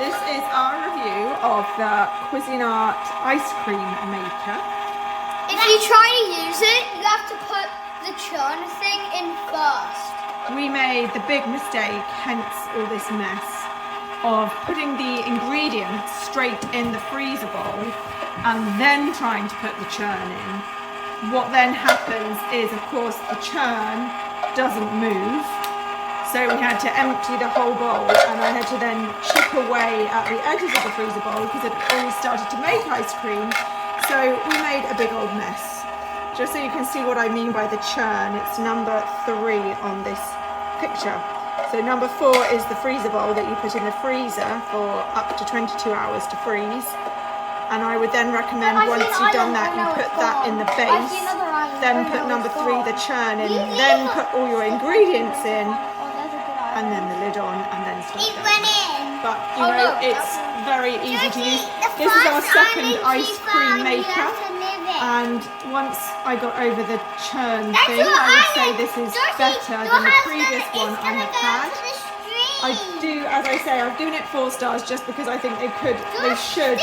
This is our review of the Cuisinart ice cream maker. If you try to use it, you have to put the churn thing in first. We made the big mistake, hence all this mess, of putting the ingredients straight in the freezer bowl and then trying to put the churn in. What then happens is, of course, the churn doesn't move. So we had to empty the whole bowl, and I had to then chip away at the edges of the freezer bowl because it already started to make ice cream. So we made a big old mess. Just so you can see what I mean by the churn, it's number 3 on this picture. So number 4 is the freezer bowl that you put in the freezer for up to 22 hours to freeze. And I would then recommend once you've done that, you put that in the base, then put number 3, the churn in, then put all your ingredients in, and then the lid on, and then start going. But you know, it's very easy to use. This is our second ice cream maker, and once I got over the churn thing, I would say this is better than the previous one I have had. I do, as I say, I've given it 4 stars just because I think they should,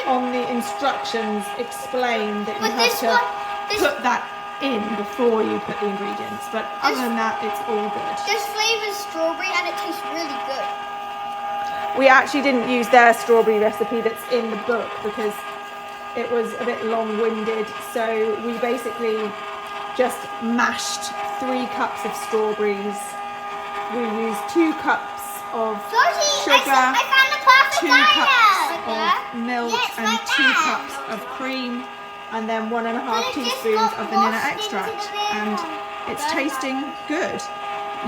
on the instructions, explain that you have to put that in before you put the ingredients, but other than that, it's all good. This flavor is strawberry and it tastes really good. We actually didn't use their strawberry recipe that's in the book because it was a bit long-winded, so we basically just mashed 3 cups of strawberries. We used 2 cups of sugar, 2 cups of milk, and 2 cups of cream, and then 1.5 teaspoons of vanilla extract, and it's tasting good.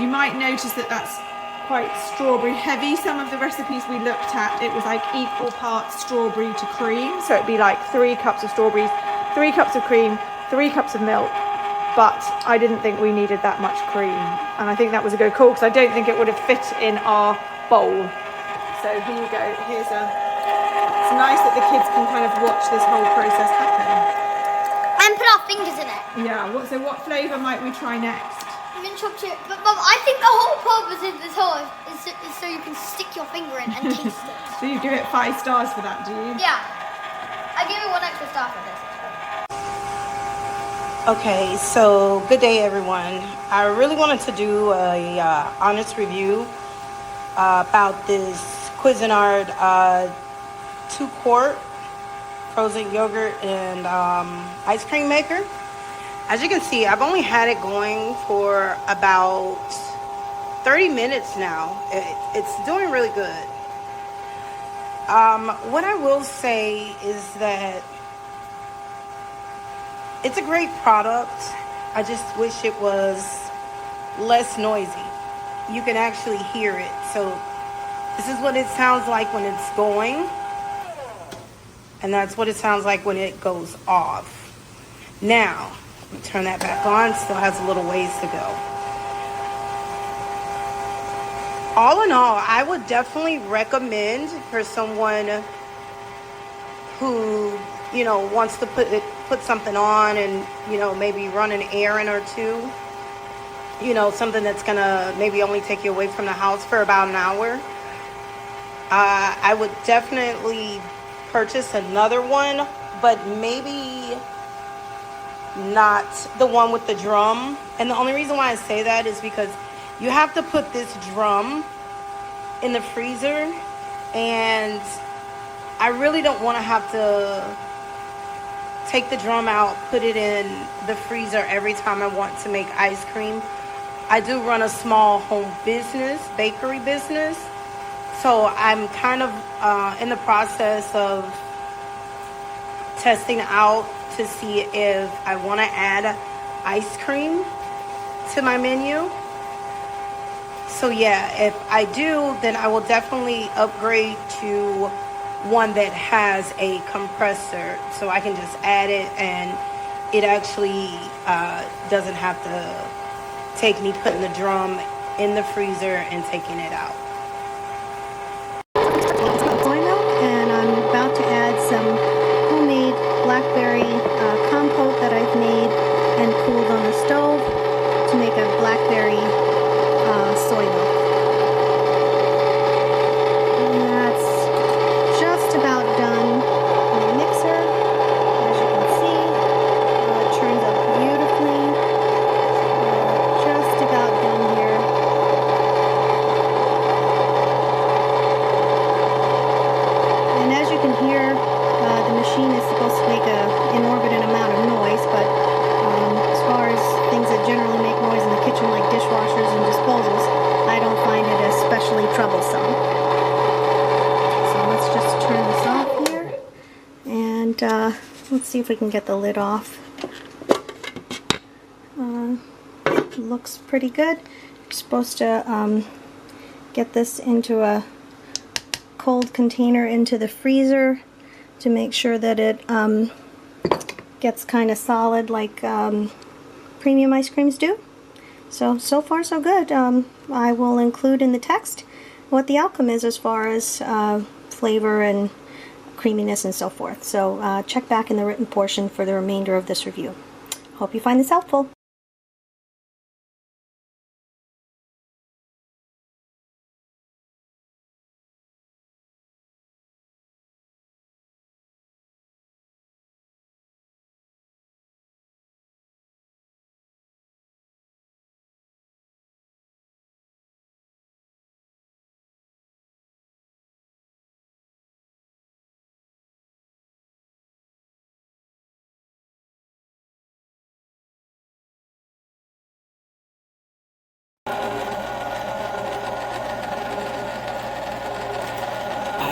You might notice that that's quite strawberry heavy. Some of the recipes we looked at, it was like equal parts strawberry to cream, so it'd be like 3 cups of strawberries, 3 cups of cream, 3 cups of milk, but I didn't think we needed that much cream, and I think that was a good call because I don't think it would have fit in our bowl. So here you go, it's nice that the kids can kind of watch this whole process happen. And put our fingers in it. Yeah, so what flavour might we try next? Mint chocolate. But Mum, I think the whole purpose of this whole is so you can stick your finger in and taste it. So you give it 5 stars for that, do you? Yeah. I give it 1 extra star for this. Okay, so good day everyone. I really wanted to do a honest review about this Cuisinart 2-quart frozen yogurt and ice cream maker. As you can see, I've only had it going for about 30 minutes now. It's doing really good. What I will say is that it's a great product. I just wish it was less noisy. You can actually hear it. So this is what it sounds like when it's going, and that's what it sounds like when it goes off. Now, let me turn that back on. Still has a little ways to go. All in all, I would definitely recommend for someone who, you know, wants to put something on and, you know, maybe run an errand or two. You know, something that's gonna maybe only take you away from the house for about an hour. I would definitely purchase another one, but maybe not the one with the drum. And the only reason why I say that is because you have to put this drum in the freezer, and I really don't want to have to take the drum out, put it in the freezer every time I want to make ice cream. I do run a small home business, bakery business, so I'm kind of in the process of testing out to see if I want to add ice cream to my menu. So yeah, if I do, then I will definitely upgrade to one that has a compressor, so I can just add it and it actually doesn't have to take me putting the drum in the freezer and taking it out. Soy milk, and I'm about to add some homemade blackberry compote that I've made and cooled on the stove to make a blackberry soy milk. And that's here. The machine is supposed to make an inordinate amount of noise, but as far as things that generally make noise in the kitchen, like dishwashers and disposals, I don't find it especially troublesome. So let's just turn this off here, and let's see if we can get the lid off. Looks pretty good. You're supposed to get this into a cold container into the freezer to make sure that it gets kind of solid like premium ice creams do. So far so good. I will include in the text what the outcome is as far as flavor and creaminess and so forth. So check back in the written portion for the remainder of this review. Hope you find this helpful.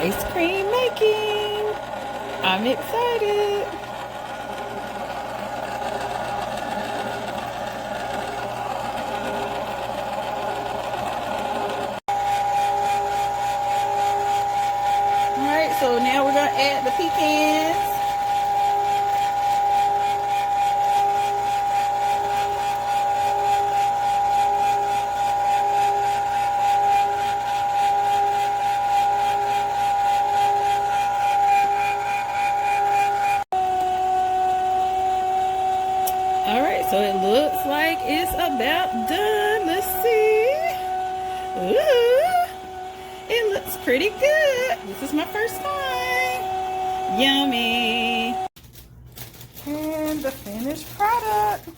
Ice cream making. I'm excited. Alright, so now we're going to add the pecans. Alright, so it looks like it's about done. Let's see. Ooh, it looks pretty good. This is my first time. Yummy. And the finished product.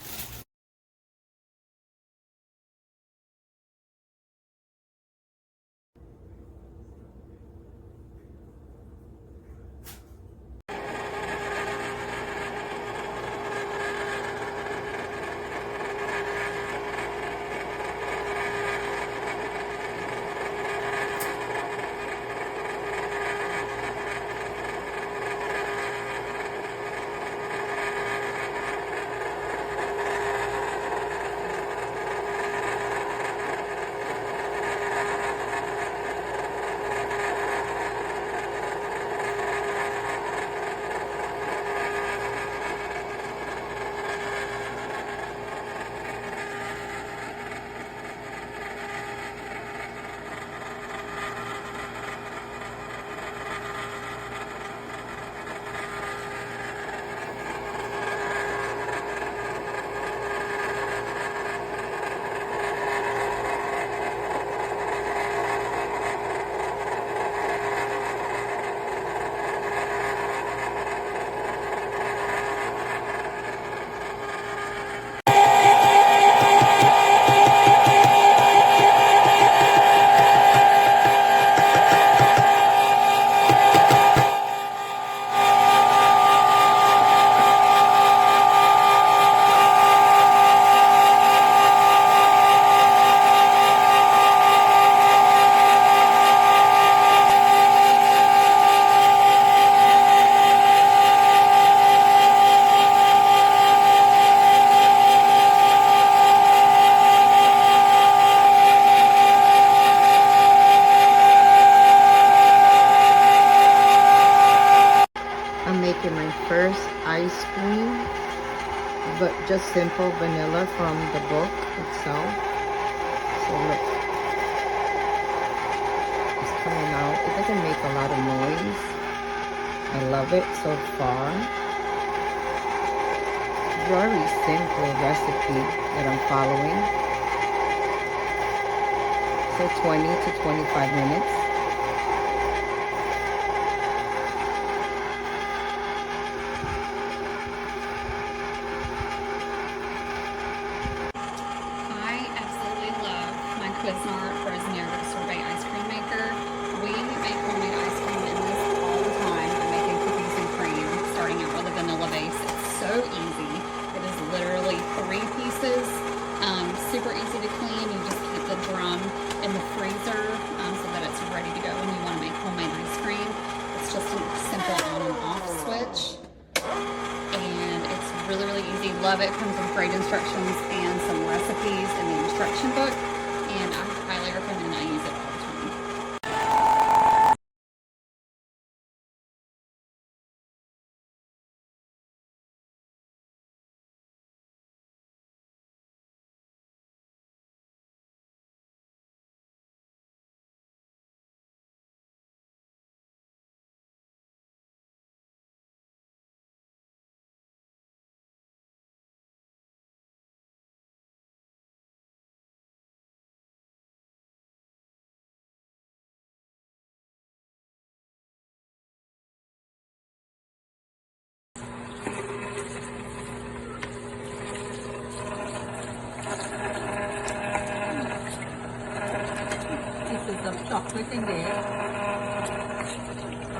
My first ice cream, but just simple vanilla from the book itself. So look, it's coming out. It doesn't make a lot of noise. I love it so far. Very simple recipe that I'm following. So 20 to 25 minutes. Cuisinart frozen yogurt sorbet ice cream maker. We make homemade ice cream in this all the time. I make love it. It comes with great instructions and some recipes in the instruction book, and I highly recommend. I use it all the time. This is the chocolate in there.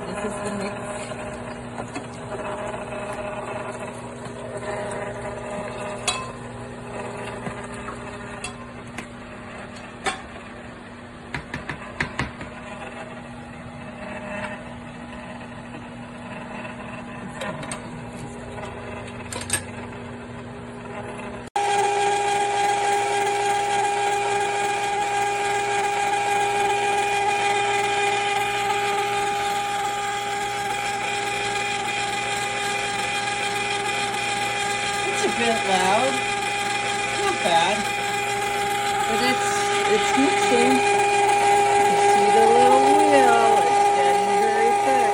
This is the mix. It's a bit loud. Not bad. But it's mixing. You see the little wheel. It's getting very thick.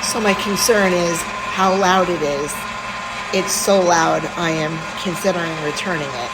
So my concern is how loud it is. It's so loud, I am considering returning it.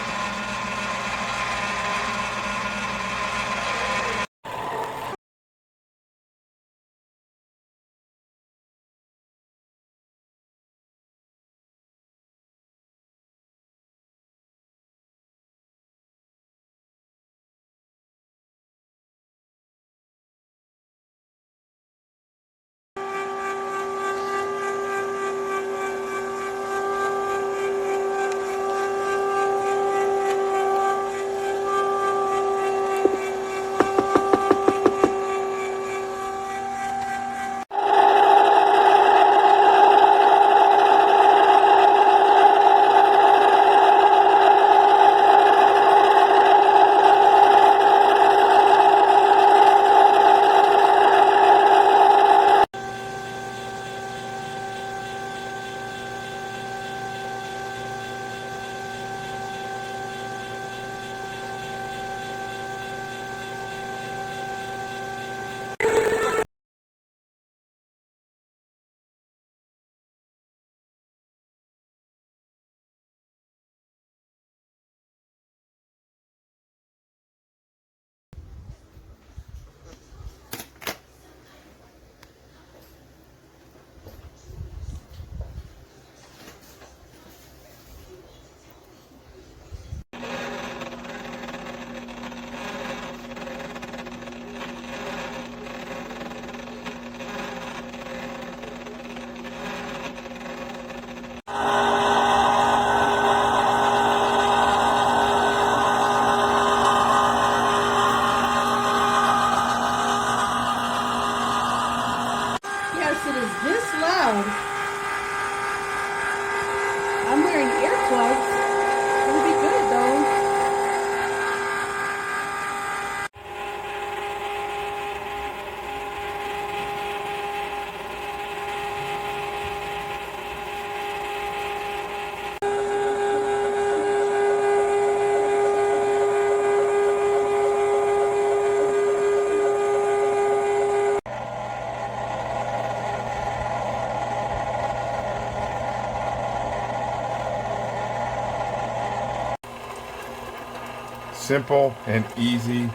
Simple and easy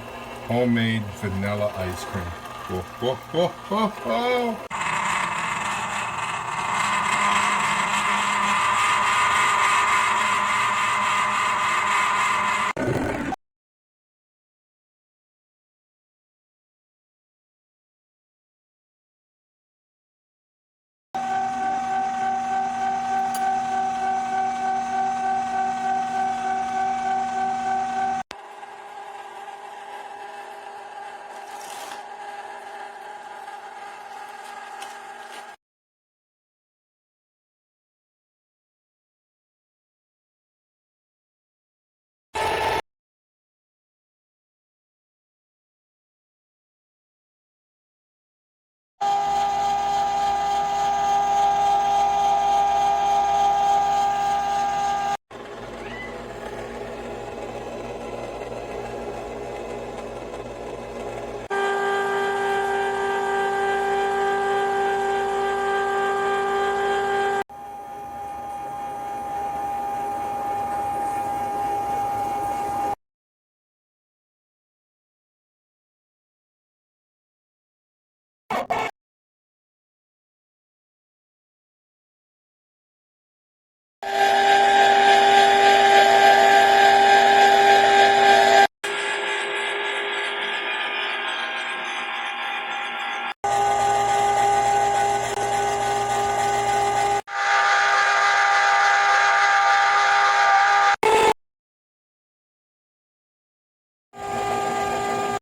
homemade vanilla ice cream. Whoa, whoa, whoa, whoa, whoa.